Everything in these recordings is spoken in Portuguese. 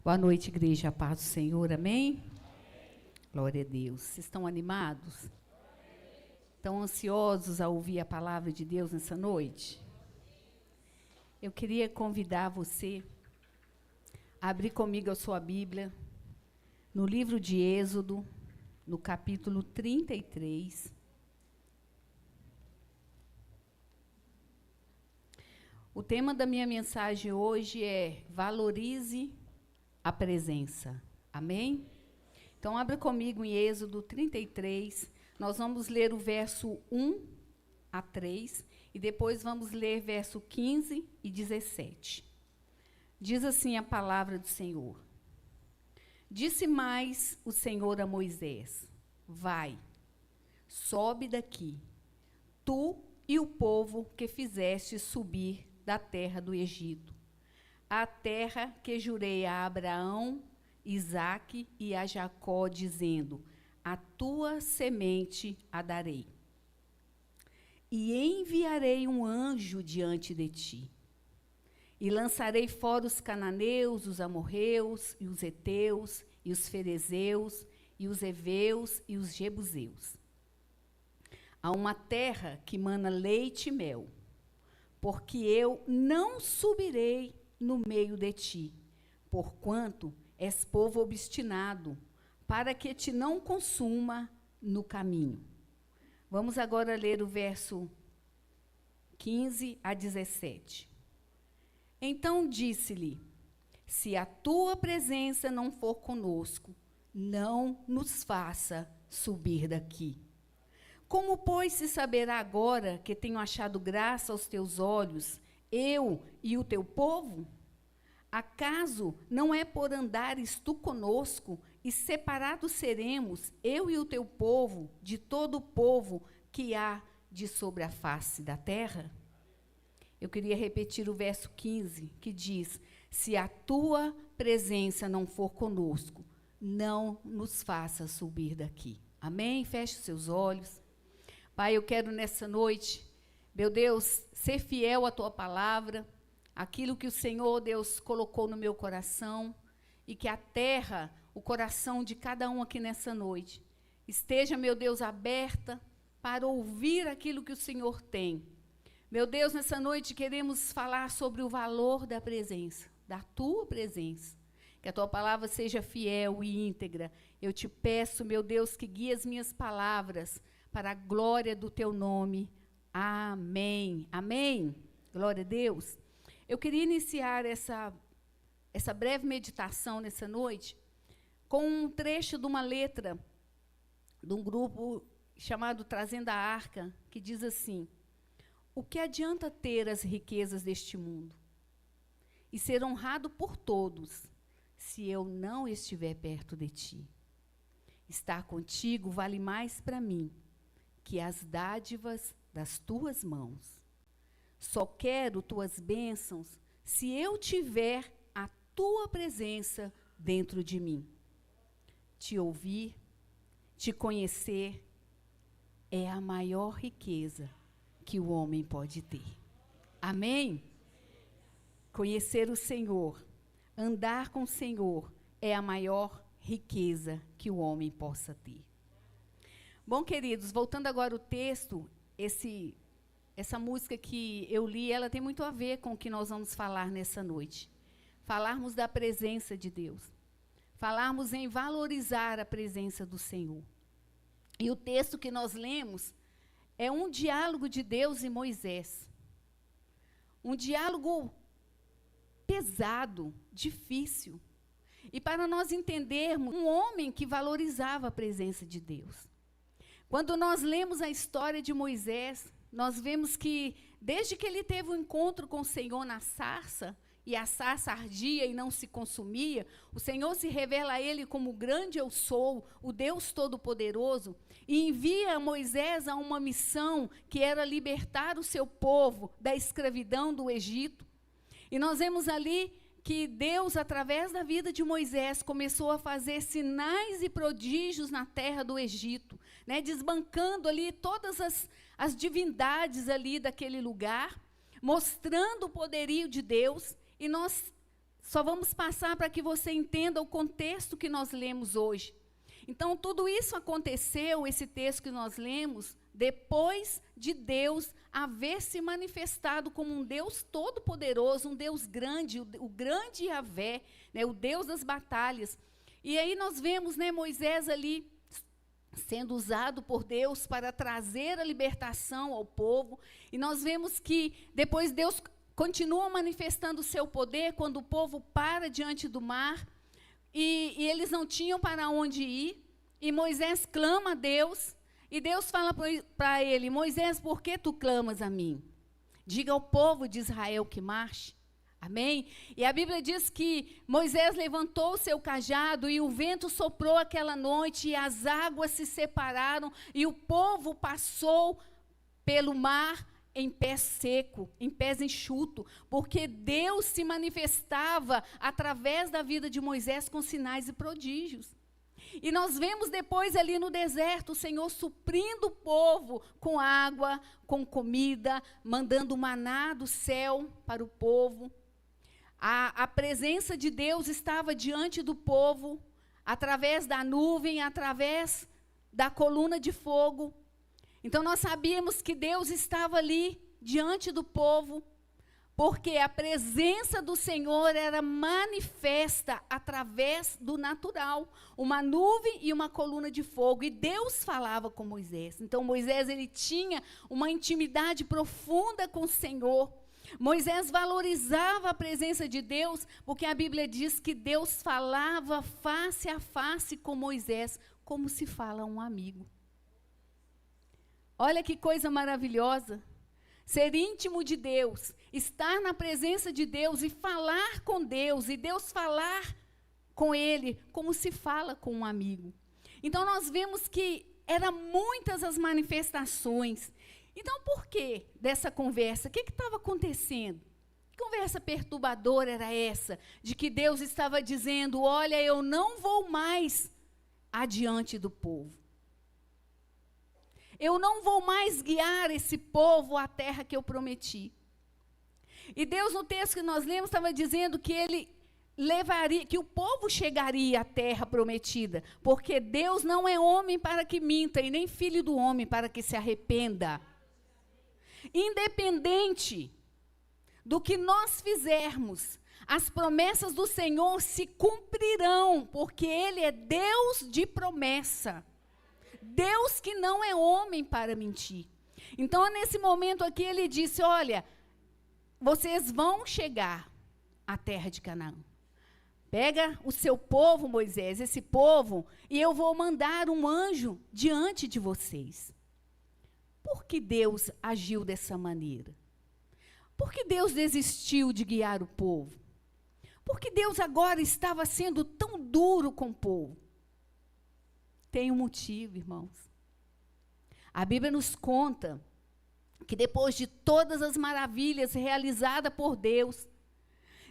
Boa noite, igreja, a paz do Senhor, amém? Glória a Deus. Vocês estão animados? Estão ansiosos a ouvir a palavra de Deus nessa noite? Eu queria convidar você a abrir comigo a sua Bíblia no livro de Êxodo, no capítulo 33. O tema da minha mensagem hoje é valorize a presença. Amém? Então, abra comigo em Êxodo 33. Nós vamos ler o verso 1 a 3 e depois vamos ler verso 15 e 17. Diz assim a palavra do Senhor. Disse mais o Senhor a Moisés: vai, sobe daqui, tu e o povo que fizeste subir da terra do Egito, a terra que jurei a Abraão, Isaque e a Jacó, dizendo: a tua semente a darei. E enviarei um anjo diante de ti, e lançarei fora os cananeus, os amorreus, e os heteus, e os ferezeus, e os heveus, e os jebuseus. A uma terra que mana leite e mel, porque eu não subirei no meio de ti, porquanto és povo obstinado, para que te não consuma no caminho. Vamos agora ler o verso 15 a 17. Então disse-lhe: se a tua presença não for conosco, não nos faça subir daqui. Como, pois, se saberá agora que tenho achado graça aos teus olhos, eu e o teu povo? Acaso não é por andares tu conosco, e separados seremos, eu e o teu povo, de todo o povo que há de sobre a face da terra? Eu queria repetir o verso 15, que diz: se a tua presença não for conosco, não nos faça subir daqui. Amém? Feche os seus olhos. Pai, eu quero nessa noite, meu Deus, ser fiel à tua palavra, aquilo que o Senhor, Deus, colocou no meu coração, e que a terra, o coração de cada um aqui nessa noite, esteja, meu Deus, aberta para ouvir aquilo que o Senhor tem. Meu Deus, nessa noite queremos falar sobre o valor da presença, da tua presença. Que a tua palavra seja fiel e íntegra. Eu te peço, meu Deus, que guie as minhas palavras para a glória do teu nome. Amém. Amém. Glória a Deus. Eu queria iniciar essa breve meditação nessa noite com um trecho de uma letra de um grupo chamado Trazendo a Arca, que diz assim: o que adianta ter as riquezas deste mundo e ser honrado por todos, se eu não estiver perto de ti? Estar contigo vale mais para mim que as dádivas das tuas mãos. Só quero tuas bênçãos se eu tiver a tua presença dentro de mim. Te ouvir, te conhecer, é a maior riqueza que o homem pode ter. Amém? Conhecer o Senhor, andar com o Senhor, é a maior riqueza que o homem possa ter. Bom, queridos, voltando agora ao texto, essa música que eu li, ela tem muito a ver com o que nós vamos falar nessa noite. Falarmos da presença de Deus. Falarmos em valorizar a presença do Senhor. E o texto que nós lemos é um diálogo de Deus e Moisés. Um diálogo pesado, difícil. E para nós entendermos, um homem que valorizava a presença de Deus. Quando nós lemos a história de Moisés, nós vemos que, desde que ele teve um encontro com o Senhor na sarça, e a sarça ardia e não se consumia, o Senhor se revela a ele como o grande eu sou, o Deus Todo-Poderoso, e envia Moisés a uma missão que era libertar o seu povo da escravidão do Egito. E nós vemos ali que Deus, através da vida de Moisés, começou a fazer sinais e prodígios na terra do Egito, né, desbancando ali todas as divindades ali daquele lugar, mostrando o poderio de Deus. E nós só vamos passar para que você entenda o contexto que nós lemos hoje. Então, tudo isso aconteceu, esse texto que nós lemos, depois de Deus haver se manifestado como um Deus todo-poderoso, um Deus grande, o grande Yahvé, né, o Deus das batalhas. E aí nós vemos, né, Moisés ali sendo usado por Deus para trazer a libertação ao povo. E nós vemos que depois Deus continua manifestando o seu poder quando o povo para diante do mar. E eles não tinham para onde ir. E Moisés clama a Deus. E Deus fala para ele: Moisés, por que tu clamas a mim? Diga ao povo de Israel que marche. Amém? E a Bíblia diz que Moisés levantou o seu cajado e o vento soprou aquela noite e as águas se separaram e o povo passou pelo mar em pé seco, em pés enxuto, porque Deus se manifestava através da vida de Moisés com sinais e prodígios. E nós vemos depois ali no deserto o Senhor suprindo o povo com água, com comida, mandando maná do céu para o povo. A presença de Deus estava diante do povo, através da nuvem, através da coluna de fogo. Então nós sabíamos que Deus estava ali diante do povo, porque a presença do Senhor era manifesta através do natural, uma nuvem e uma coluna de fogo, e Deus falava com Moisés. Então Moisés, ele tinha uma intimidade profunda com o Senhor. Moisés valorizava a presença de Deus, porque a Bíblia diz que Deus falava face a face com Moisés, como se fala a um amigo. Olha que coisa maravilhosa. Ser íntimo de Deus, estar na presença de Deus e falar com Deus, e Deus falar com ele, como se fala com um amigo. Então nós vemos que eram muitas as manifestações. Então, por que dessa conversa? O que estava acontecendo? Que conversa perturbadora era essa? De que Deus estava dizendo: olha, eu não vou mais adiante do povo. Eu não vou mais guiar esse povo à terra que eu prometi. E Deus, no texto que nós lemos, estava dizendo que ele levaria, que o povo chegaria à terra prometida, porque Deus não é homem para que minta, e nem filho do homem para que se arrependa. Independente do que nós fizermos, as promessas do Senhor se cumprirão, porque Ele é Deus de promessa. Deus que não é homem para mentir. Então, nesse momento aqui, Ele disse: olha, vocês vão chegar à terra de Canaã. Pega o seu povo, Moisés, esse povo, e eu vou mandar um anjo diante de vocês. Por que Deus agiu dessa maneira? Por que Deus desistiu de guiar o povo? Por que Deus agora estava sendo tão duro com o povo? Tem um motivo, irmãos. A Bíblia nos conta que depois de todas as maravilhas realizadas por Deus,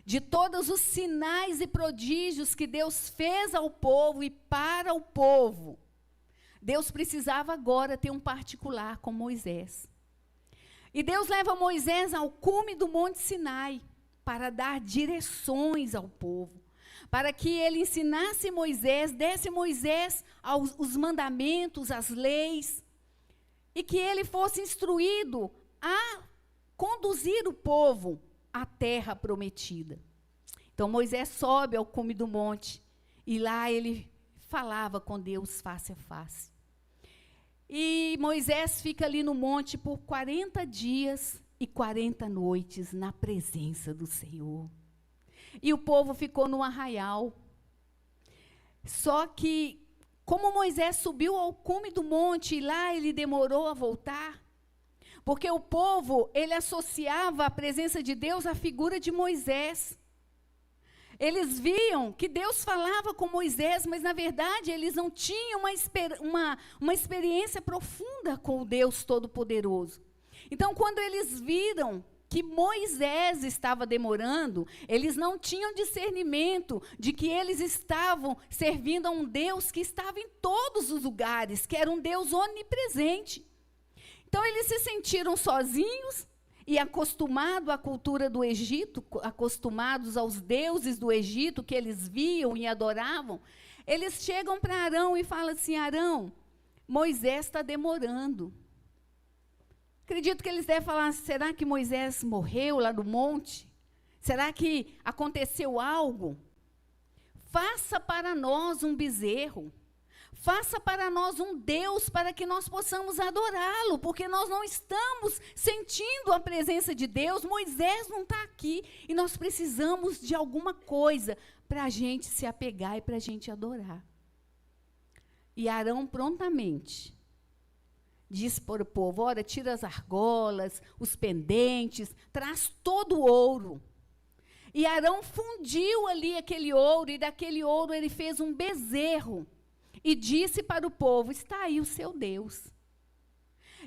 de todos os sinais e prodígios que Deus fez ao povo e para o povo, Deus precisava agora ter um particular com Moisés. E Deus leva Moisés ao cume do Monte Sinai para dar direções ao povo, para que ele ensinasse Moisés, desse Moisés os mandamentos, as leis, e que ele fosse instruído a conduzir o povo à terra prometida. Então Moisés sobe ao cume do monte, e lá ele falava com Deus face a face. E Moisés fica ali no monte por 40 dias e 40 noites na presença do Senhor. E o povo ficou no arraial. Só que, como Moisés subiu ao cume do monte e lá ele demorou a voltar, porque o povo, ele associava a presença de Deus à figura de Moisés. Eles viam que Deus falava com Moisés, mas, na verdade, eles não tinham uma experiência profunda com o Deus Todo-Poderoso. Então, quando eles viram que Moisés estava demorando, eles não tinham discernimento de que eles estavam servindo a um Deus que estava em todos os lugares, que era um Deus onipresente. Então, eles se sentiram sozinhos e acostumado à cultura do Egito, acostumados aos deuses do Egito, que eles viam e adoravam, eles chegam para Arão e falam assim: Arão, Moisés está demorando. Acredito que eles devem falar: será que Moisés morreu lá no monte? Será que aconteceu algo? Faça para nós um bezerro. Faça para nós um Deus para que nós possamos adorá-lo, porque nós não estamos sentindo a presença de Deus, Moisés não está aqui, e nós precisamos de alguma coisa para a gente se apegar e para a gente adorar. E Arão prontamente diz para o povo: ora, tira as argolas, os pendentes, traz todo o ouro. E Arão fundiu ali aquele ouro, e daquele ouro ele fez um bezerro. E disse para o povo: está aí o seu Deus.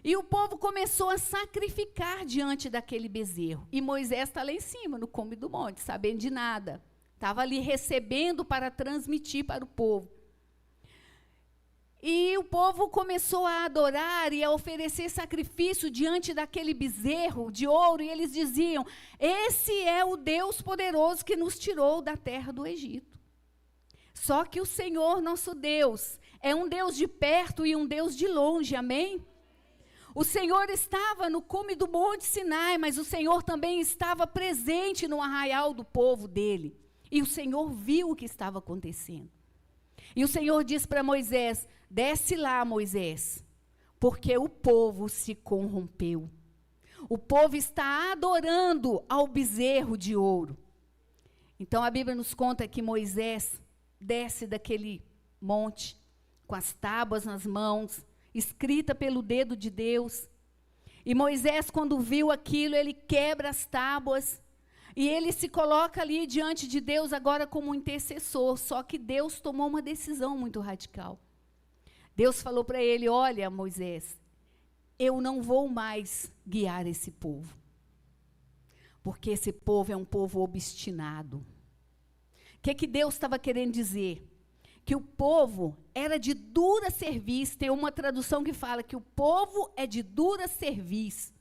E o povo começou a sacrificar diante daquele bezerro. E Moisés está lá em cima, no cume do monte, sabendo de nada. Estava ali recebendo para transmitir para o povo. E o povo começou a adorar e a oferecer sacrifício diante daquele bezerro de ouro. E eles diziam: esse é o Deus poderoso que nos tirou da terra do Egito. Só que o Senhor, nosso Deus, é um Deus de perto e um Deus de longe, amém? O Senhor estava no cume do Monte Sinai, mas o Senhor também estava presente no arraial do povo dele. E o Senhor viu o que estava acontecendo. E o Senhor disse para Moisés: desce lá, Moisés, porque o povo se corrompeu. O povo está adorando ao bezerro de ouro. Então a Bíblia nos conta que Moisés desce daquele monte, com as tábuas nas mãos, escrita pelo dedo de Deus. E Moisés, quando viu aquilo, ele quebra as tábuas, e ele se coloca ali diante de Deus agora como um intercessor. Só que Deus tomou uma decisão muito radical. Deus falou para ele: olha, Moisés, eu não vou mais guiar esse povo, porque esse povo é um povo obstinado. O que Deus estava querendo dizer? Que o povo era de dura cerviz. Tem uma tradução que fala que o povo é de dura cerviz.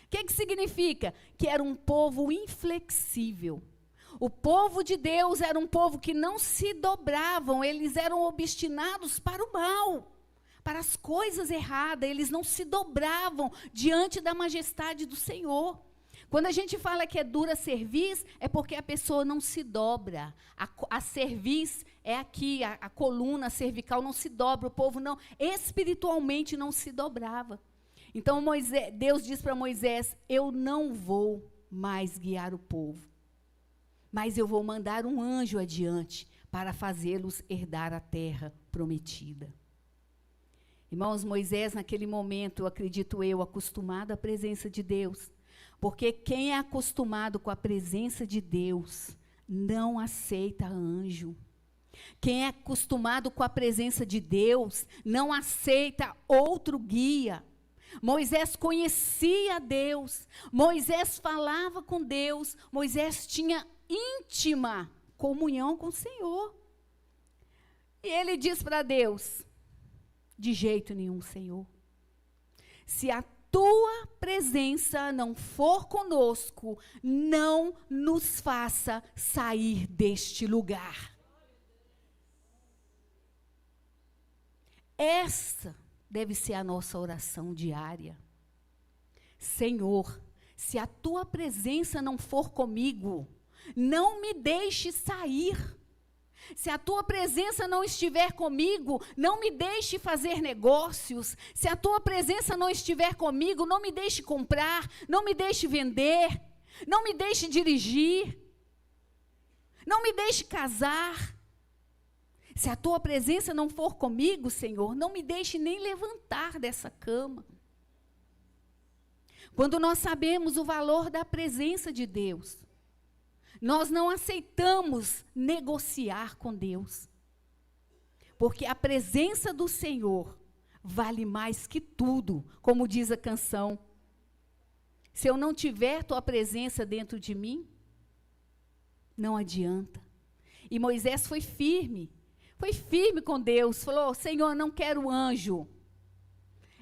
O que significa? Que era um povo inflexível. O povo de Deus era um povo que não se dobravam, eles eram obstinados para o mal, para as coisas erradas, eles não se dobravam diante da majestade do Senhor. Quando a gente fala que é dura cerviz, é porque a pessoa não se dobra. A cerviz é aqui, a coluna cervical não se dobra. O povo não, espiritualmente não se dobrava. Então Deus diz para Moisés: eu não vou mais guiar o povo, mas eu vou mandar um anjo adiante para fazê-los herdar a terra prometida. Irmãos, Moisés naquele momento, acredito eu, acostumado à presença de Deus, porque quem é acostumado com a presença de Deus não aceita anjo. Quem é acostumado com a presença de Deus não aceita outro guia. Moisés conhecia Deus, Moisés falava com Deus, Moisés tinha íntima comunhão com o Senhor. E ele diz para Deus: de jeito nenhum, Senhor. Se a tua presença não for conosco, não nos faça sair deste lugar. Essa deve ser a nossa oração diária. Senhor, se a tua presença não for comigo, não me deixe sair. Se a tua presença não estiver comigo, não me deixe fazer negócios. Se a tua presença não estiver comigo, não me deixe comprar, não me deixe vender, não me deixe dirigir, não me deixe casar. Se a tua presença não for comigo, Senhor, não me deixe nem levantar dessa cama. Quando nós sabemos o valor da presença de Deus, nós não aceitamos negociar com Deus, porque a presença do Senhor vale mais que tudo, como diz a canção. Se eu não tiver tua presença dentro de mim, não adianta. E Moisés foi firme com Deus, falou: Senhor, não quero anjo.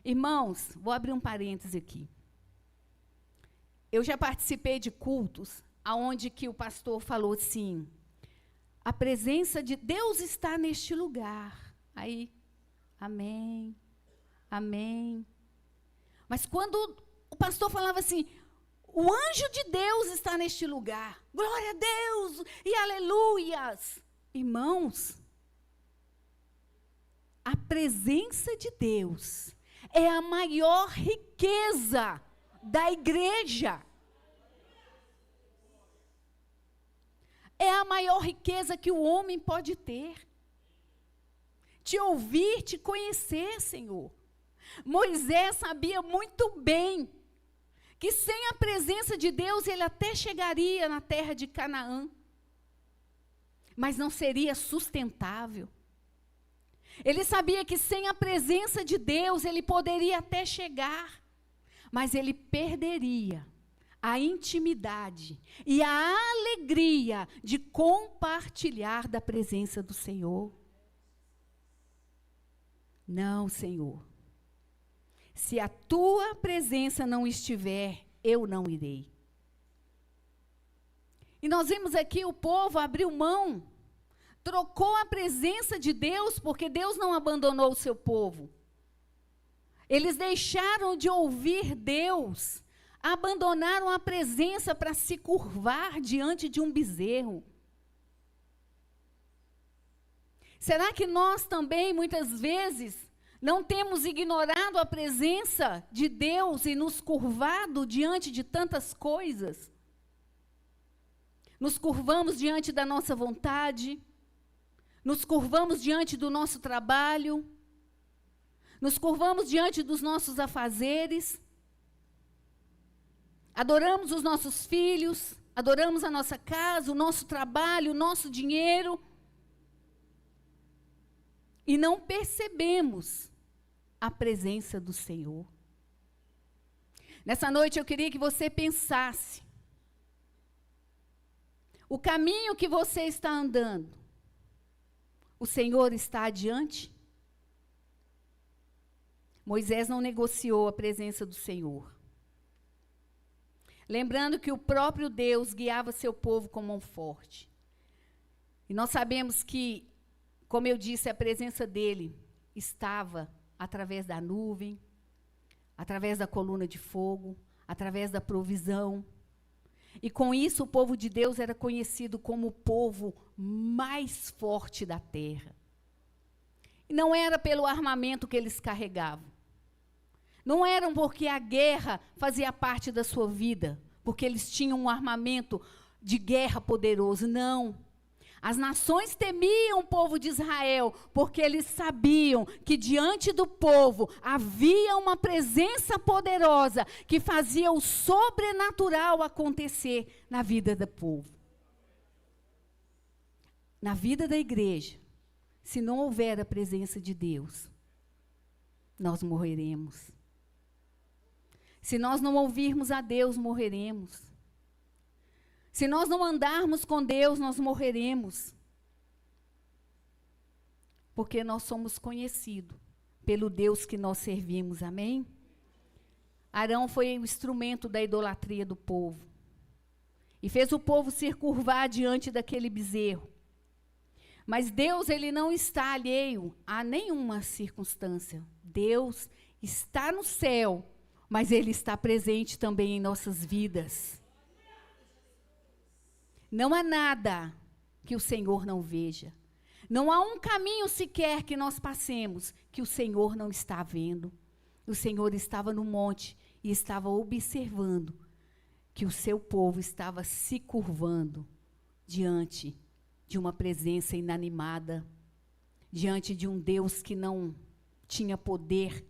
Irmãos, vou abrir um parêntese aqui. Eu já participei de cultos onde que o pastor falou assim, a presença de Deus está neste lugar. Aí, amém, amém. Mas quando o pastor falava assim, o anjo de Deus está neste lugar, glória a Deus e aleluias. Irmãos, a presença de Deus é a maior riqueza da igreja. É a maior riqueza que o homem pode ter. Te ouvir, te conhecer, Senhor. Moisés sabia muito bem que sem a presença de Deus ele até chegaria na terra de Canaã, mas não seria sustentável. Ele sabia que sem a presença de Deus ele poderia até chegar, mas ele perderia a intimidade e a alegria de compartilhar da presença do Senhor. Não, Senhor. Se a tua presença não estiver, eu não irei. E nós vimos aqui o povo abriu mão, trocou a presença de Deus, porque Deus não abandonou o seu povo. Eles deixaram de ouvir Deus, abandonaram a presença para se curvar diante de um bezerro. Será que nós também, muitas vezes, não temos ignorado a presença de Deus e nos curvado diante de tantas coisas? Nos curvamos diante da nossa vontade, nos curvamos diante do nosso trabalho, nos curvamos diante dos nossos afazeres, adoramos os nossos filhos, adoramos a nossa casa, o nosso trabalho, o nosso dinheiro, e não percebemos a presença do Senhor. Nessa noite eu queria que você pensasse, o caminho que você está andando, o Senhor está adiante? Moisés não negociou a presença do Senhor. Lembrando que o próprio Deus guiava seu povo com mão forte. E nós sabemos que, como eu disse, a presença dele estava através da nuvem, através da coluna de fogo, através da provisão. E com isso o povo de Deus era conhecido como o povo mais forte da terra. E não era pelo armamento que eles carregavam. Não era porque a guerra fazia parte da sua vida, porque eles tinham um armamento de guerra poderoso. Não. As nações temiam o povo de Israel, porque eles sabiam que diante do povo havia uma presença poderosa que fazia o sobrenatural acontecer na vida do povo. Na vida da igreja, se não houver a presença de Deus, nós morreremos. Se nós não ouvirmos a Deus, morreremos. Se nós não andarmos com Deus, nós morreremos. Porque nós somos conhecidos pelo Deus que nós servimos, amém? Arão foi o instrumento da idolatria do povo. E fez o povo se curvar diante daquele bezerro. Mas Deus, ele não está alheio a nenhuma circunstância. Deus está no céu, mas ele está presente também em nossas vidas. Não há nada que o Senhor não veja. Não há um caminho sequer que nós passemos que o Senhor não está vendo. O Senhor estava no monte e estava observando que o seu povo estava se curvando diante de uma presença inanimada, diante de um Deus que não tinha poder,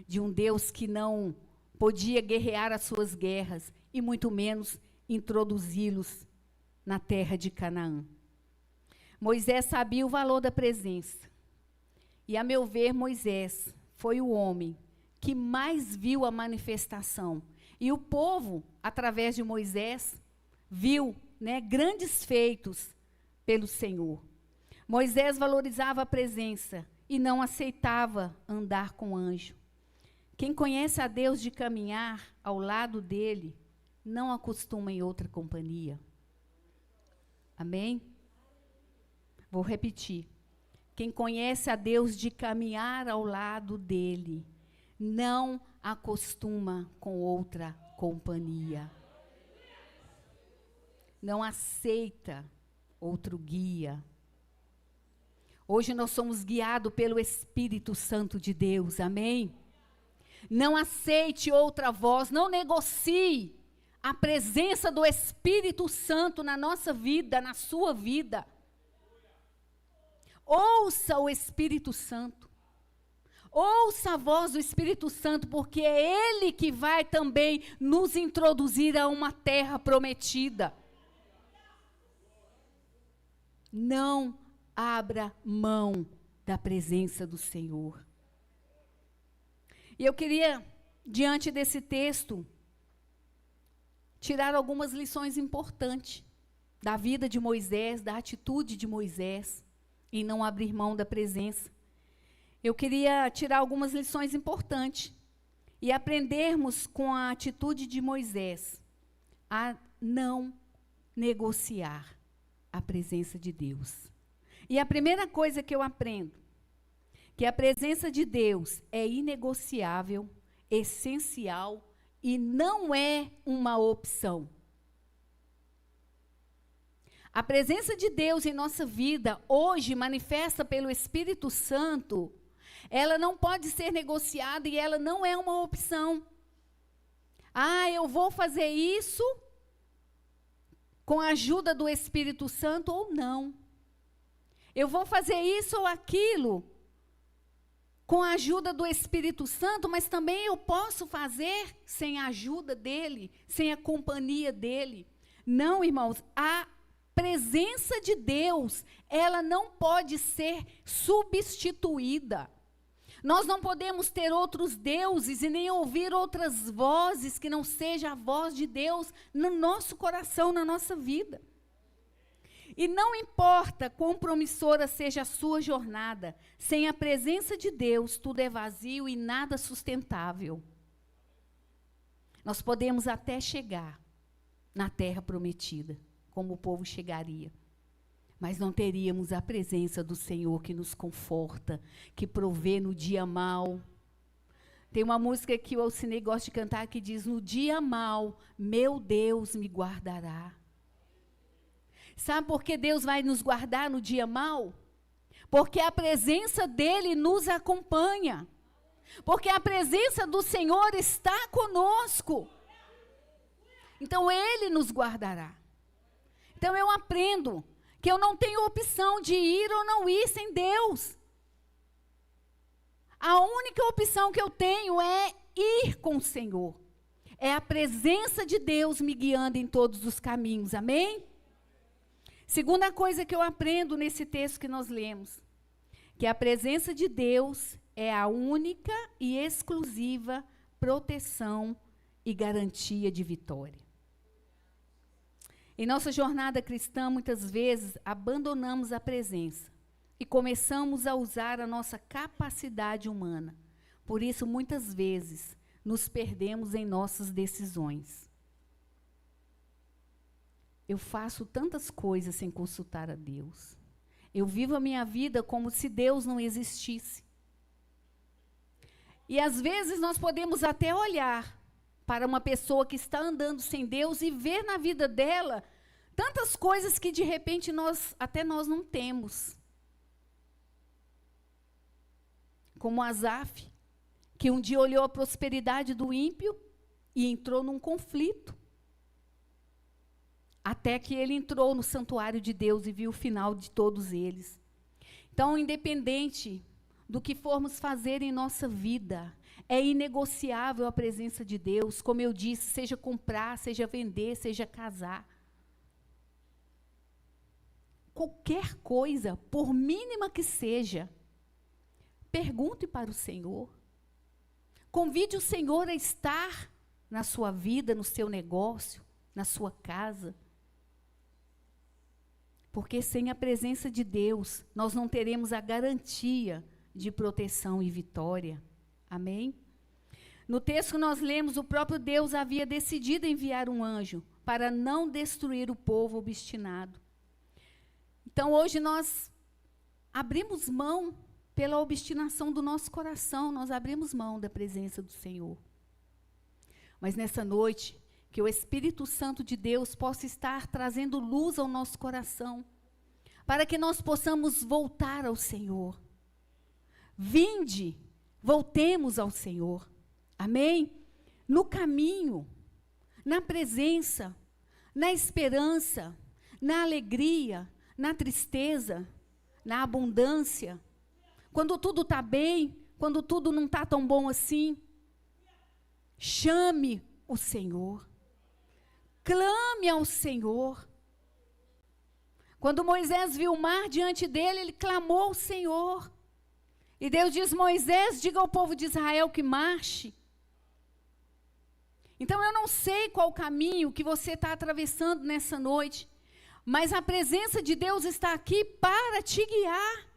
de um Deus que não podia guerrear as suas guerras e muito menos introduzi-los na terra de Canaã. Moisés sabia o valor da presença. E, a meu ver, Moisés foi o homem que mais viu a manifestação. E o povo, através de Moisés, viu, grandes feitos pelo Senhor. Moisés valorizava a presença e não aceitava andar com anjo. Quem conhece a Deus de caminhar ao lado dele, não acostuma em outra companhia. Amém? Vou repetir. Quem conhece a Deus de caminhar ao lado dele, não acostuma com outra companhia. Não aceita outro guia. Hoje nós somos guiados pelo Espírito Santo de Deus, amém? Não aceite outra voz, não negocie a presença do Espírito Santo na nossa vida, na sua vida. Ouça o Espírito Santo. Ouça a voz do Espírito Santo, porque é Ele que vai também nos introduzir a uma terra prometida. Não abra mão da presença do Senhor. E eu queria, diante desse texto, tirar algumas lições importantes da vida de Moisés, da atitude de Moisés, em não abrir mão da presença. Eu queria tirar algumas lições importantes e aprendermos com a atitude de Moisés a não negociar a presença de Deus. E a primeira coisa que eu aprendo, que a presença de Deus é inegociável, essencial e não é uma opção. A presença de Deus em nossa vida, hoje, manifesta pelo Espírito Santo, ela não pode ser negociada e ela não é uma opção. Ah, eu vou fazer isso com a ajuda do Espírito Santo ou não. Eu vou fazer isso ou aquilo com a ajuda do Espírito Santo, mas também eu posso fazer sem a ajuda dele, sem a companhia dele. Não, irmãos, a presença de Deus, ela não pode ser substituída. Nós não podemos ter outros deuses e nem ouvir outras vozes que não seja a voz de Deus no nosso coração, na nossa vida. E não importa quão promissora seja a sua jornada, sem a presença de Deus, tudo é vazio e nada sustentável. Nós podemos até chegar na terra prometida, como o povo chegaria. Mas não teríamos a presença do Senhor que nos conforta, que provê no dia mau. Tem uma música que o Alcinei gosta de cantar que diz: no dia mau, meu Deus me guardará. Sabe por que Deus vai nos guardar no dia mau? Porque a presença dEle nos acompanha. Porque a presença do Senhor está conosco. Então, Ele nos guardará. Então, eu aprendo que eu não tenho opção de ir ou não ir sem Deus. A única opção que eu tenho é ir com o Senhor. É a presença de Deus me guiando em todos os caminhos, amém? Segunda coisa que eu aprendo nesse texto que nós lemos, que a presença de Deus é a única e exclusiva proteção e garantia de vitória. Em nossa jornada cristã, muitas vezes, abandonamos a presença e começamos a usar a nossa capacidade humana. Por isso, muitas vezes, nos perdemos em nossas decisões. Eu faço tantas coisas sem consultar a Deus. Eu vivo a minha vida como se Deus não existisse. E às vezes nós podemos até olhar para uma pessoa que está andando sem Deus e ver na vida dela tantas coisas que de repente nós não temos. Como Asaf, que um dia olhou a prosperidade do ímpio e entrou num conflito. Até que ele entrou no santuário de Deus e viu o final de todos eles. Então, independente do que formos fazer em nossa vida, é inegociável a presença de Deus. Como eu disse, seja comprar, seja vender, seja casar. Qualquer coisa, por mínima que seja, pergunte para o Senhor. Convide o Senhor a estar na sua vida, no seu negócio, na sua casa. Porque sem a presença de Deus, nós não teremos a garantia de proteção e vitória. Amém? No texto que nós lemos, o próprio Deus havia decidido enviar um anjo para não destruir o povo obstinado. Então, hoje nós abrimos mão pela obstinação do nosso coração, nós abrimos mão da presença do Senhor. Mas nessa noite, que o Espírito Santo de Deus possa estar trazendo luz ao nosso coração, para que nós possamos voltar ao Senhor. Vinde, voltemos ao Senhor. Amém? No caminho, na presença, na esperança, na alegria, na tristeza, na abundância. Quando tudo está bem, quando tudo não está tão bom assim, chame o Senhor. Clame ao Senhor. Quando Moisés viu o mar diante dele, ele clamou ao Senhor. E Deus diz: Moisés, diga ao povo de Israel que marche. Então eu não sei qual o caminho que você está atravessando nessa noite, mas a presença de Deus está aqui para te guiar.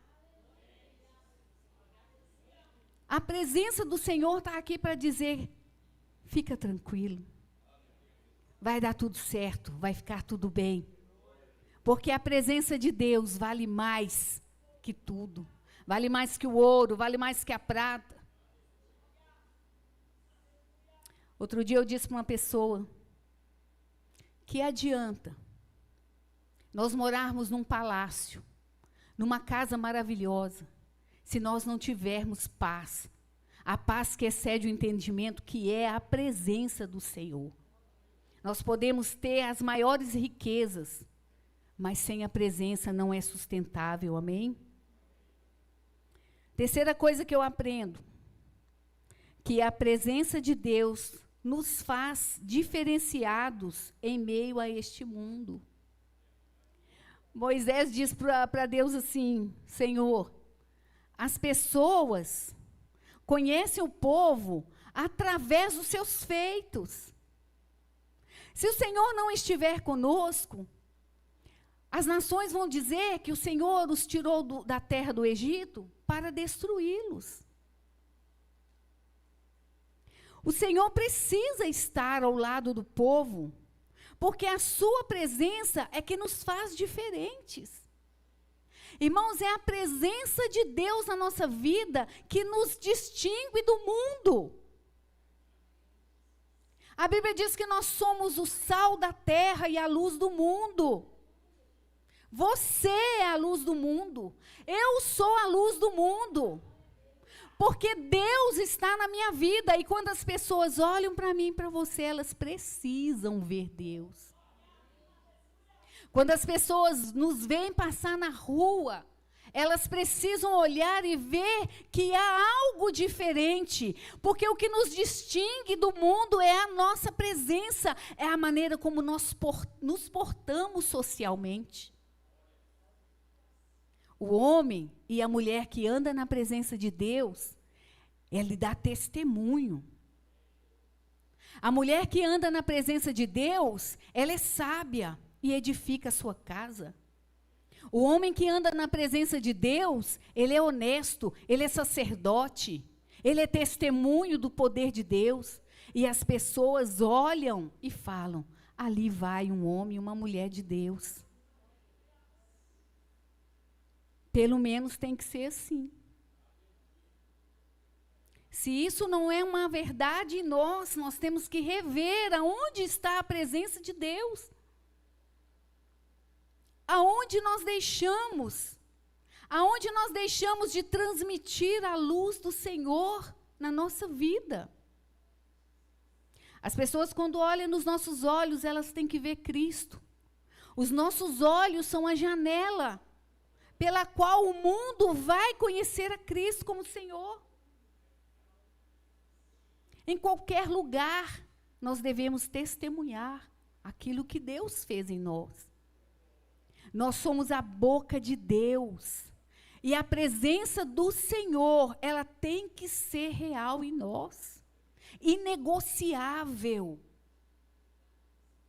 A presença do Senhor está aqui para dizer: fica tranquilo, vai dar tudo certo, vai ficar tudo bem. Porque a presença de Deus vale mais que tudo. Vale mais que o ouro, vale mais que a prata. Outro dia eu disse para uma pessoa: que adianta nós morarmos num palácio, numa casa maravilhosa, se nós não tivermos paz, a paz que excede o entendimento, que é a presença do Senhor. Nós podemos ter as maiores riquezas, mas sem a presença não é sustentável, amém? Terceira coisa que eu aprendo, que a presença de Deus nos faz diferenciados em meio a este mundo. Moisés diz para Deus assim: Senhor, as pessoas conhecem o povo através dos seus feitos. Se o Senhor não estiver conosco, as nações vão dizer que o Senhor os tirou da terra do Egito para destruí-los. O Senhor precisa estar ao lado do povo, porque a sua presença é que nos faz diferentes. Irmãos, é a presença de Deus na nossa vida que nos distingue do mundo. A Bíblia diz que nós somos o sal da terra e a luz do mundo. Você é a luz do mundo. Eu sou a luz do mundo. Porque Deus está na minha vida. E quando as pessoas olham para mim e para você, elas precisam ver Deus. Quando as pessoas nos veem passar na rua, elas precisam olhar e ver que há algo diferente. Porque o que nos distingue do mundo é a nossa presença, é a maneira como nós nos portamos socialmente. O homem e a mulher que anda na presença de Deus, ele dá testemunho. A mulher que anda na presença de Deus, ela é sábia e edifica a sua casa. O homem que anda na presença de Deus, ele é honesto, ele é sacerdote, ele é testemunho do poder de Deus. E as pessoas olham e falam: ali vai um homem e uma mulher de Deus. Pelo menos tem que ser assim. Se isso não é uma verdade em nós temos que rever aonde está a presença de Deus. Aonde nós deixamos de transmitir a luz do Senhor na nossa vida. As pessoas, quando olham nos nossos olhos, elas têm que ver Cristo. Os nossos olhos são a janela pela qual o mundo vai conhecer a Cristo como Senhor. Em qualquer lugar, nós devemos testemunhar aquilo que Deus fez em nós. Nós somos a boca de Deus. E a presença do Senhor, ela tem que ser real em nós. Inegociável.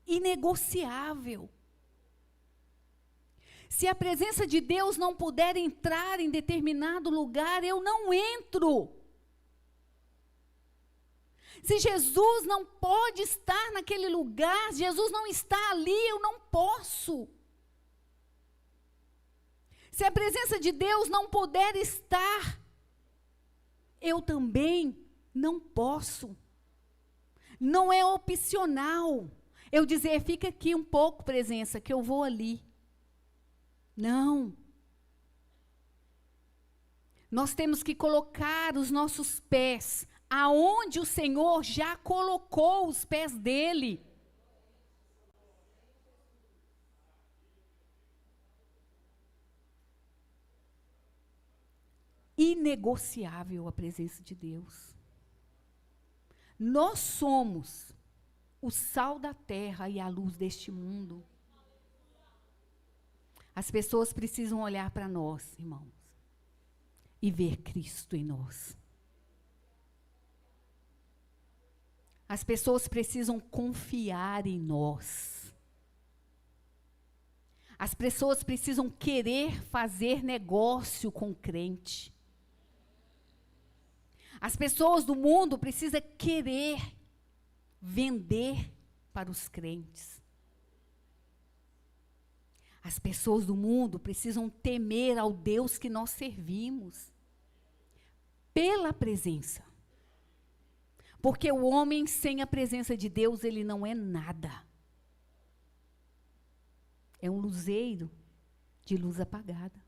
Inegociável. Se a presença de Deus não puder entrar em determinado lugar, eu não entro. Se Jesus não pode estar naquele lugar, Jesus não está ali, eu não posso. Se a presença de Deus não puder estar, eu também não posso. Não é opcional eu dizer, fica aqui um pouco, presença, que eu vou ali. Não. Nós temos que colocar os nossos pés aonde o Senhor já colocou os pés dele. Inegociável a presença de Deus. Nós somos o sal da terra e a luz deste mundo. As pessoas precisam olhar para nós, irmãos, e ver Cristo em nós. As pessoas precisam confiar em nós. As pessoas precisam querer fazer negócio com o crente. As pessoas do mundo precisam querer vender para os crentes. As pessoas do mundo precisam temer ao Deus que nós servimos, pela presença. Porque o homem sem a presença de Deus, ele não é nada. É um luzeiro de luz apagada.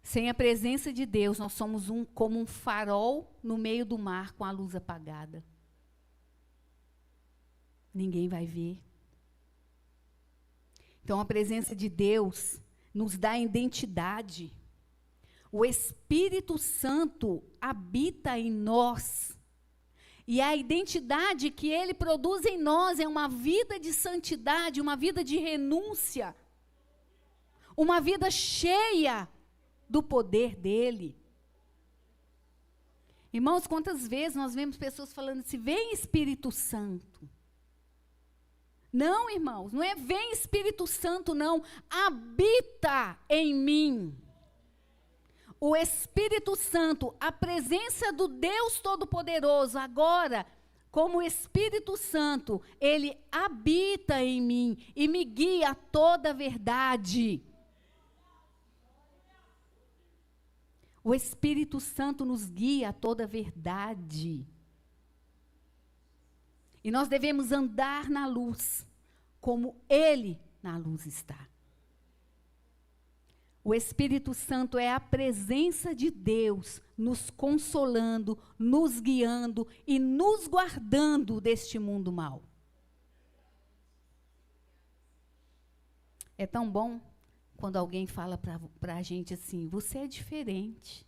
Sem a presença de Deus, nós somos como um farol no meio do mar com a luz apagada. Ninguém vai ver. Então, a presença de Deus nos dá identidade. O Espírito Santo habita em nós. E a identidade que Ele produz em nós é uma vida de santidade, uma vida de renúncia. Uma vida cheia do poder dEle. Irmãos, quantas vezes nós vemos pessoas falando assim, vem Espírito Santo. Não, irmãos, não é vem Espírito Santo, não. Habita em mim. O Espírito Santo, a presença do Deus Todo-Poderoso, agora, como Espírito Santo, Ele habita em mim e me guia a toda a verdade. O Espírito Santo nos guia a toda a verdade. E nós devemos andar na luz, como Ele na luz está. O Espírito Santo é a presença de Deus nos consolando, nos guiando e nos guardando deste mundo mau. É tão bom quando alguém fala para a gente assim, você é diferente.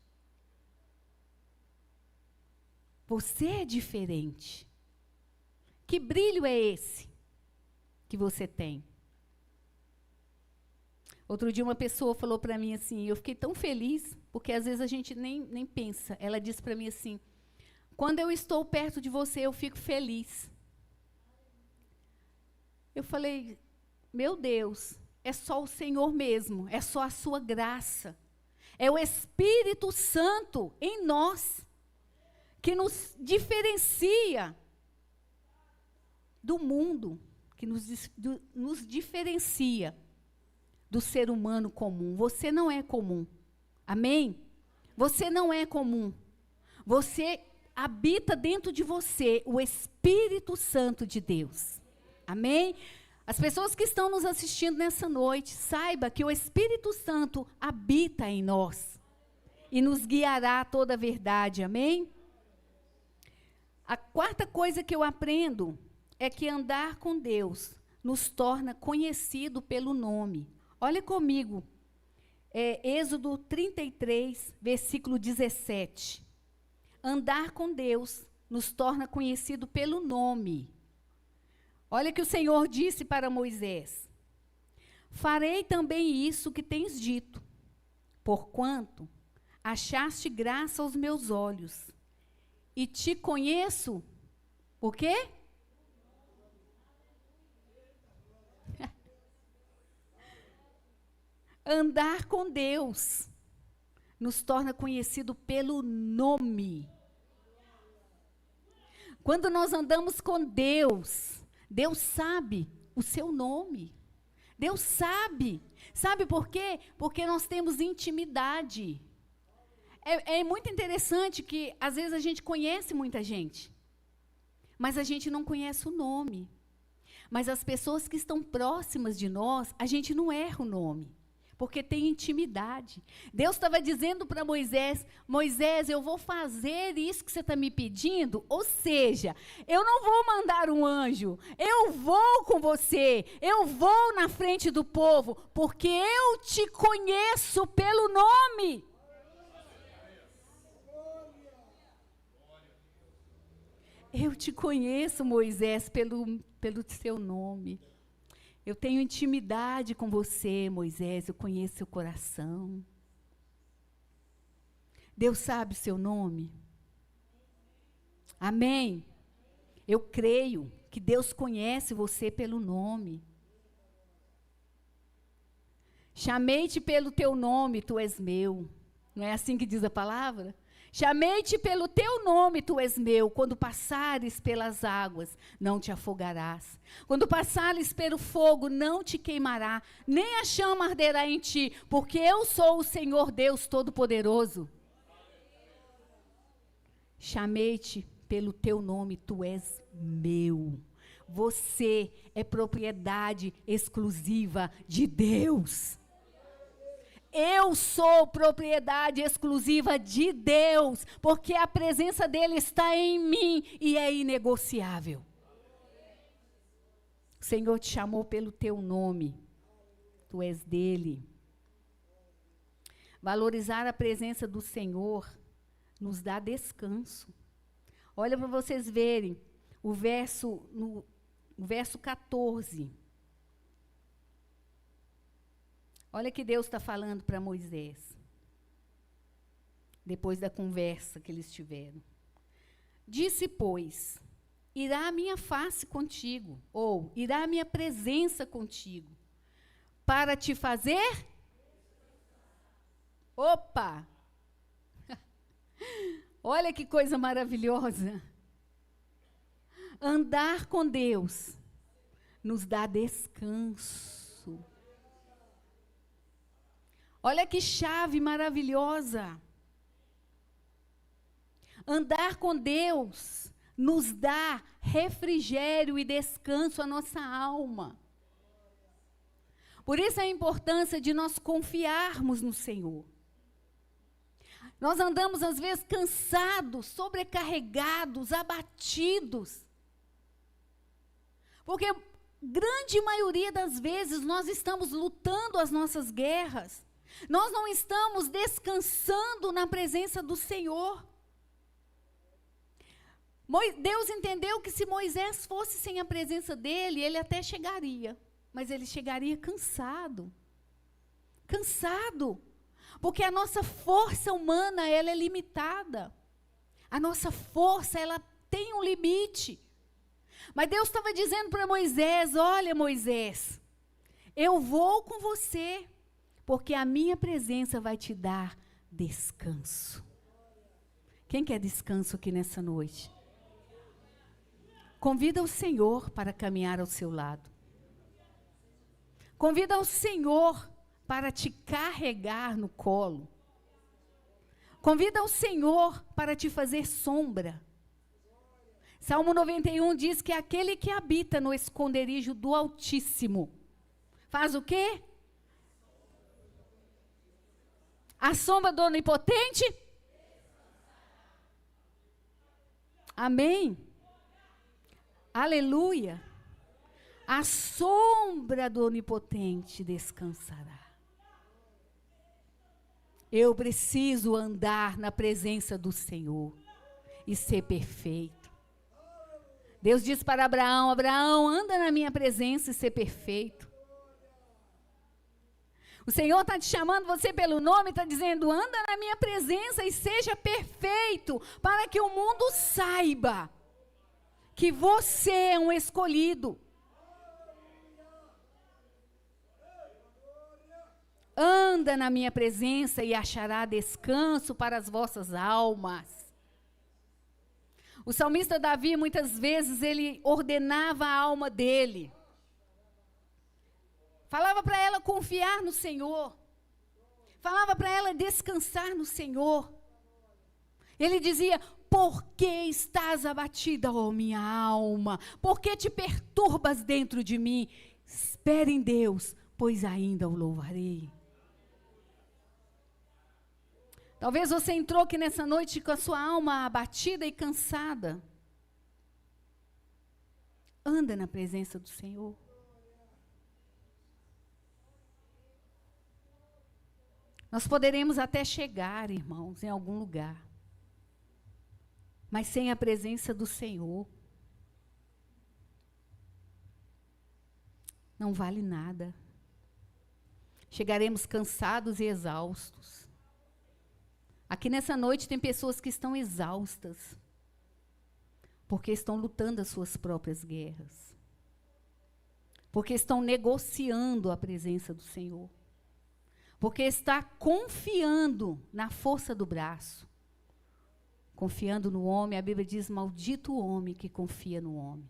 Você é diferente. Que brilho é esse que você tem? Outro dia uma pessoa falou para mim assim, eu fiquei tão feliz, porque às vezes a gente nem pensa. Ela disse para mim assim, quando eu estou perto de você, eu fico feliz. Eu falei, meu Deus, é só o Senhor mesmo, é só a sua graça. É o Espírito Santo em nós, que nos diferencia do mundo, que nos diferencia do ser humano comum. Você não é comum. Amém? Você não é comum. Você habita dentro de você o Espírito Santo de Deus. Amém? As pessoas que estão nos assistindo nessa noite, saiba que o Espírito Santo habita em nós e nos guiará a toda a verdade. Amém? A quarta coisa que eu aprendo é que andar com Deus nos torna conhecido pelo nome. Olha comigo, Êxodo 33, versículo 17. Andar com Deus nos torna conhecido pelo nome. Olha que o Senhor disse para Moisés, farei também isso que tens dito, porquanto achaste graça aos meus olhos, e te conheço, por quê? Andar com Deus nos torna conhecido pelo nome. Quando nós andamos com Deus, Deus sabe o seu nome. Deus sabe. Sabe por quê? Porque nós temos intimidade. É muito interessante que, às vezes, a gente conhece muita gente, mas a gente não conhece o nome. Mas as pessoas que estão próximas de nós, a gente não erra o nome, porque tem intimidade. Deus estava dizendo para Moisés, Moisés, eu vou fazer isso que você está me pedindo, ou seja, eu não vou mandar um anjo, eu vou com você, eu vou na frente do povo, porque eu te conheço pelo nome. Eu te conheço, Moisés, pelo seu nome. Eu tenho intimidade com você, Moisés, eu conheço seu coração. Deus sabe o seu nome? Amém? Eu creio que Deus conhece você pelo nome. Chamei-te pelo teu nome, tu és meu. Não é assim que diz a palavra? Chamei-te pelo teu nome, tu és meu. Quando passares pelas águas, não te afogarás. Quando passares pelo fogo, não te queimará, nem a chama arderá em ti, porque eu sou o Senhor Deus Todo-Poderoso. Chamei-te pelo teu nome, tu és meu. Você é propriedade exclusiva de Deus. Eu sou propriedade exclusiva de Deus, porque a presença dele está em mim e é inegociável. O Senhor te chamou pelo teu nome, tu és dele. Valorizar a presença do Senhor nos dá descanso. Olha para vocês verem o verso 14. Olha que Deus está falando para Moisés, depois da conversa que eles tiveram. Disse, pois, irá a minha face contigo, ou irá a minha presença contigo, para te fazer? Opa! Olha que coisa maravilhosa. Andar com Deus nos dá descanso. Olha que chave maravilhosa. Andar com Deus nos dá refrigério e descanso à nossa alma. Por isso a importância de nós confiarmos no Senhor. Nós andamos às vezes cansados, sobrecarregados, abatidos. Porque grande maioria das vezes nós estamos lutando as nossas guerras. Nós não estamos descansando na presença do Senhor. Deus entendeu que se Moisés fosse sem a presença dele, ele até chegaria, mas ele chegaria cansado. Cansado. Porque a nossa força humana, ela é limitada. A nossa força, ela tem um limite. Mas Deus estava dizendo para Moisés, olha Moisés, eu vou com você, porque a minha presença vai te dar descanso. Quem quer descanso aqui nessa noite? Convida o Senhor para caminhar ao seu lado. Convida o Senhor para te carregar no colo. Convida o Senhor para te fazer sombra. Salmo 91 diz que aquele que habita no esconderijo do Altíssimo, faz o quê? A sombra do Onipotente? Amém? Aleluia. A sombra do Onipotente descansará. Eu preciso andar na presença do Senhor e ser perfeito. Deus diz para Abraão, Abraão, anda na minha presença e ser perfeito. O Senhor está te chamando você pelo nome, está dizendo, anda na minha presença e seja perfeito, para que o mundo saiba que você é um escolhido. Anda na minha presença e achará descanso para as vossas almas. O salmista Davi, muitas vezes, ele ordenava a alma dele. Falava para ela confiar no Senhor. Falava para ela descansar no Senhor. Ele dizia: por que estás abatida, ó minha alma? Por que te perturbas dentro de mim? Espere em Deus, pois ainda o louvarei. Talvez você entrou aqui nessa noite com a sua alma abatida e cansada. Anda na presença do Senhor. Nós poderemos até chegar, irmãos, em algum lugar. Mas sem a presença do Senhor, não vale nada. Chegaremos cansados e exaustos. Aqui nessa noite tem pessoas que estão exaustas, porque estão lutando as suas próprias guerras, porque estão negociando a presença do Senhor, porque está confiando na força do braço, confiando no homem. A Bíblia diz: maldito o homem que confia no homem.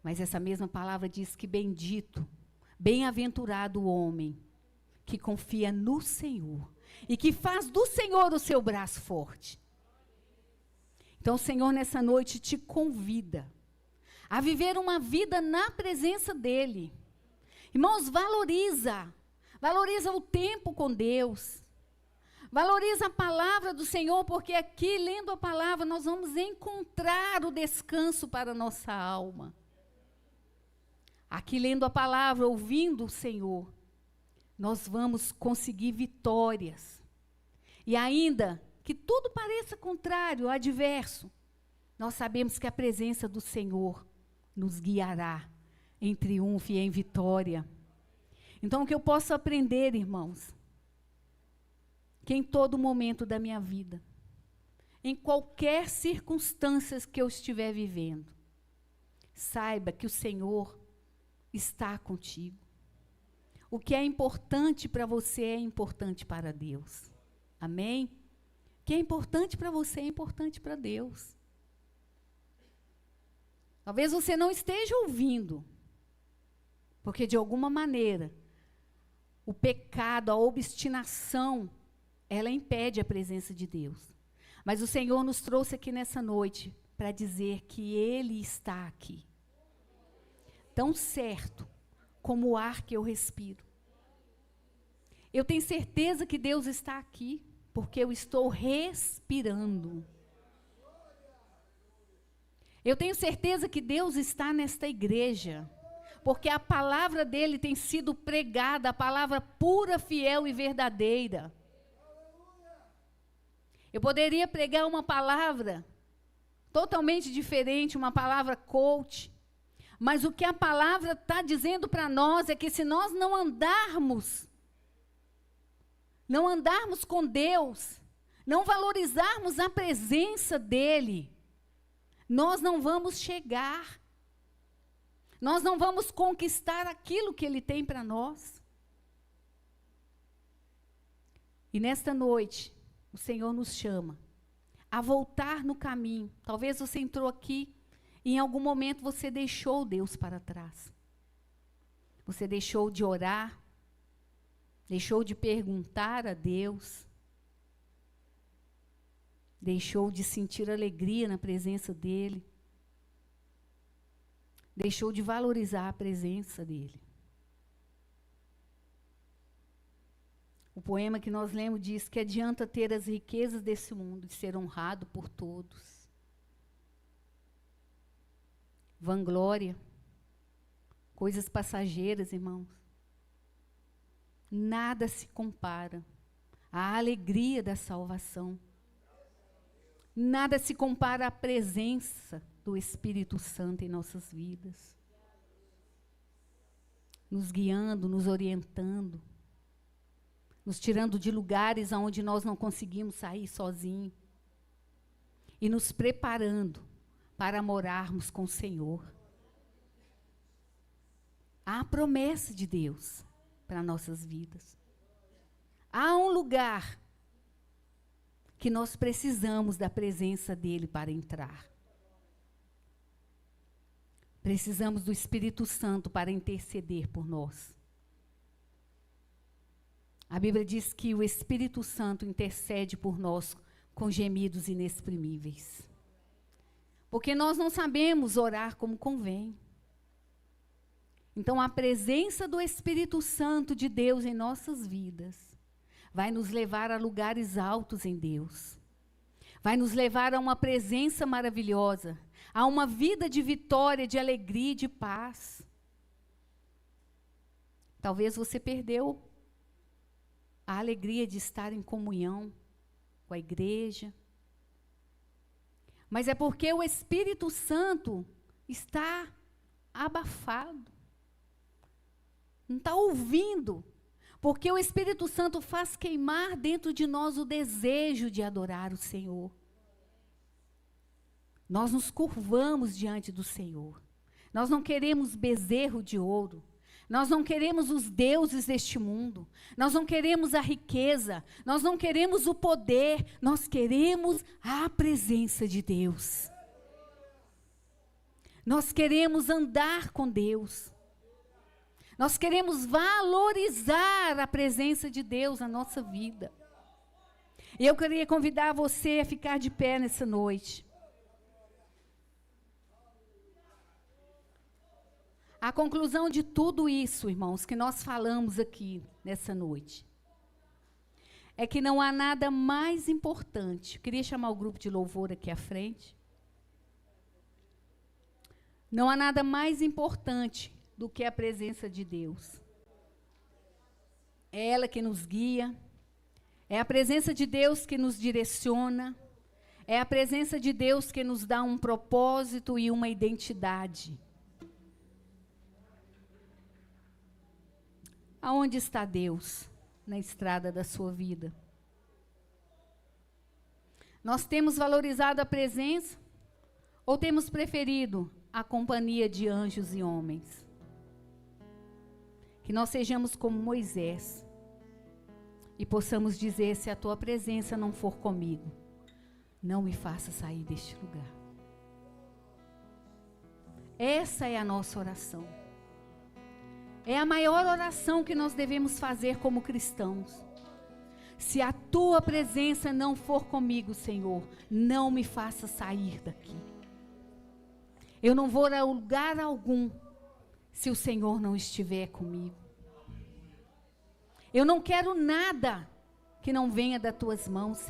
Mas essa mesma palavra diz que bendito, bem-aventurado o homem que confia no Senhor e que faz do Senhor o seu braço forte. Então o Senhor nessa noite te convida a viver uma vida na presença dEle. Irmãos, valoriza o tempo com Deus. Valoriza a palavra do Senhor, porque aqui, lendo a palavra, nós vamos encontrar o descanso para a nossa alma. Aqui, lendo a palavra, ouvindo o Senhor, nós vamos conseguir vitórias. E ainda que tudo pareça contrário, adverso, nós sabemos que a presença do Senhor nos guiará em triunfo e em vitória. Então, o que eu posso aprender, irmãos, que em todo momento da minha vida, em qualquer circunstância que eu estiver vivendo, saiba que o Senhor está contigo. O que é importante para você é importante para Deus. Amém? O que é importante para você é importante para Deus. Talvez você não esteja ouvindo, porque de alguma maneira, o pecado, a obstinação, ela impede a presença de Deus. Mas o Senhor nos trouxe aqui nessa noite para dizer que Ele está aqui. Tão certo como o ar que eu respiro. Eu tenho certeza que Deus está aqui, porque eu estou respirando. Eu tenho certeza que Deus está nesta igreja, porque a palavra dele tem sido pregada, a palavra pura, fiel e verdadeira. Eu poderia pregar uma palavra totalmente diferente, uma palavra coach, mas o que a palavra está dizendo para nós é que se nós não andarmos com Deus, não valorizarmos a presença dEle, nós não vamos chegar, nós não vamos conquistar aquilo que Ele tem para nós. E nesta noite, o Senhor nos chama a voltar no caminho. Talvez você entrou aqui e em algum momento você deixou Deus para trás. Você deixou de orar, deixou de perguntar a Deus, deixou de sentir alegria na presença dEle, deixou de valorizar a presença dEle. O poema que nós lemos diz que adianta ter as riquezas desse mundo e ser honrado por todos. Vanglória, coisas passageiras, irmãos. Nada se compara à alegria da salvação. Nada se compara à presença do Espírito Santo em nossas vidas. Nos guiando, nos orientando, nos tirando de lugares onde nós não conseguimos sair sozinhos e nos preparando para morarmos com o Senhor. Há a promessa de Deus para nossas vidas. Há um lugar que nós precisamos da presença dele para entrar. Precisamos do Espírito Santo para interceder por nós. A Bíblia diz que o Espírito Santo intercede por nós com gemidos inexprimíveis. Porque nós não sabemos orar como convém. Então, a presença do Espírito Santo de Deus em nossas vidas vai nos levar a lugares altos em Deus. Vai nos levar a uma presença maravilhosa, a uma vida de vitória, de alegria e de paz. Talvez você perdeu a alegria de estar em comunhão com a igreja. Mas é porque o Espírito Santo está abafado. Não está ouvindo. Porque o Espírito Santo faz queimar dentro de nós o desejo de adorar o Senhor. Nós nos curvamos diante do Senhor. Nós não queremos bezerro de ouro. Nós não queremos os deuses deste mundo. Nós não queremos a riqueza. Nós não queremos o poder. Nós queremos a presença de Deus. Nós queremos andar com Deus. Nós queremos valorizar a presença de Deus na nossa vida. E eu queria convidar você a ficar de pé nessa noite. A conclusão de tudo isso, irmãos, que nós falamos aqui nessa noite, é que não há nada mais importante. Eu queria chamar o grupo de louvor aqui à frente. Não há nada mais importante do que a presença de Deus. É ela que nos guia, é a presença de Deus que nos direciona, é a presença de Deus que nos dá um propósito e uma identidade. Aonde está Deus na estrada da sua vida? Nós temos valorizado a presença ou temos preferido a companhia de anjos e homens? Que nós sejamos como Moisés e possamos dizer: se a tua presença não for comigo, não me faça sair deste lugar. Essa é a nossa oração. É a maior oração que nós devemos fazer como cristãos. Se a tua presença não for comigo, Senhor, não me faça sair daqui. Eu não vou a lugar algum se o Senhor não estiver comigo. Eu não quero nada que não venha das tuas mãos, Senhor.